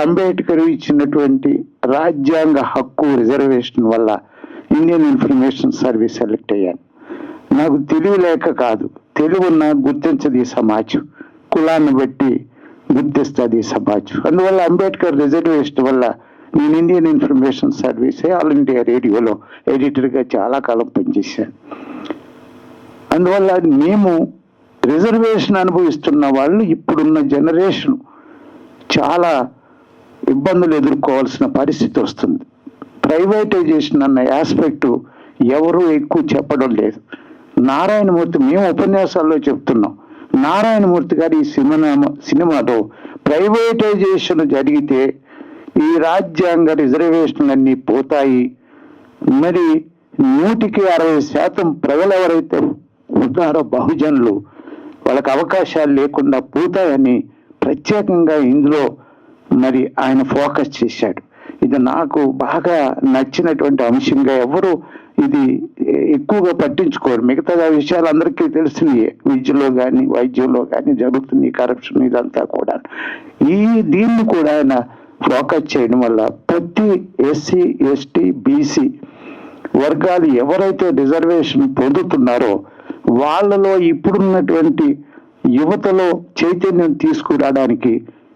అంబేద్కర్ ఇచ్చినటువంటి రాజ్యాంగ హక్కు రిజర్వేషన్ వల్ల ఇండియన్ ఇన్ఫర్మేషన్ సర్వీస్ సెలెక్ట్ అయ్యాను. నాకు తెలివి లేక కాదు, తెలివున్నా గుర్తించదు ఈ సమాజం, కులాన్ని బట్టి గుర్తిస్తుంది ఈ సమాజం. అందువల్ల అంబేద్కర్ రిజర్వేషన్ వల్ల నేను Indian information service all India రేడియోలో ఎడిటర్గా చాలా కాలం పనిచేశాను. అందువల్ల మేము రిజర్వేషన్ అనుభవిస్తున్న వాళ్ళు ఇప్పుడున్న జనరేషన్ చాలా ఇబ్బందులు ఎదుర్కోవాల్సిన పరిస్థితి వస్తుంది. ప్రైవేటైజేషన్ అన్న ఆస్పెక్టు ఎవరు ఎక్కువ చెప్పడం లేదు. నారాయణమూర్తి, మేము ఉపన్యాసాల్లో చెప్తున్నాం, నారాయణమూర్తి గారు ఈ సినిమాలో ప్రైవేటైజేషన్ జరిగితే ఈ రాజ్యాంగ రిజర్వేషన్లన్నీ పోతాయి, మరి 160% ప్రజలు ఎవరైతే ఉన్నారో బహుజనులు వాళ్ళకి అవకాశాలు లేకుండా పోతాయని ప్రత్యేకంగా ఇందులో మరి ఆయన ఫోకస్ చేశాడు. ఇది నాకు బాగా నచ్చినటువంటి అంశంగా, ఎవరు ఇది ఎక్కువగా పట్టించుకోరు. మిగతా విషయాలు అందరికీ తెలిసినయే, విద్యలో కానీ వైద్యంలో కానీ జరుగుతుంది కరప్షన్, ఇదంతా కూడా. దీన్ని కూడా ఆయన ఫోకస్ చేయడం వల్ల ప్రతి ఎస్సీ, ఎస్టీ, బీసీ వర్గాలు ఎవరైతే రిజర్వేషన్ పొందుతున్నారో వాళ్ళలో ఇప్పుడున్నటువంటి యువతలో చైతన్యం తీసుకురావడానికి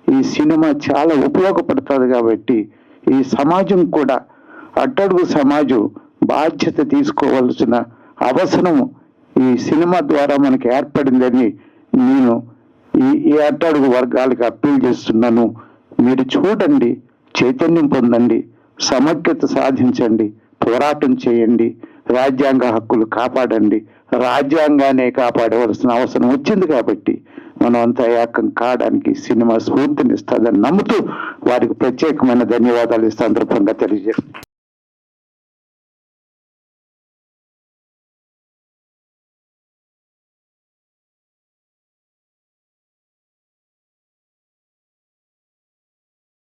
ఈ సినిమా చాలా ఉపయోగపడుతుంది. కాబట్టి ఈ సమాజం కూడా, అట్టడుగు సమాజం బాధ్యత తీసుకోవాల్సిన అవసరం ఈ సినిమా ద్వారా మనకి ఏర్పడిందని నేను ఈ అట్టడుగు వర్గాలకు అప్పీల్ చేస్తున్నాను. మీరు చూడండి, చైతన్యం పొందండి, సమైక్యత సాధించండి, పోరాటం చేయండి, రాజ్యాంగ హక్కులు కాపాడండి. రాజ్యాంగాన్ని కాపాడవలసిన అవసరం వచ్చింది కాబట్టి మనం అంతా ఏకం కావడానికి సినిమా స్ఫూర్తినిస్తుందని నమ్ముతూ వారికి ప్రత్యేకమైన ధన్యవాదాలు ఈ సందర్భంగా తెలియజేస్తాను.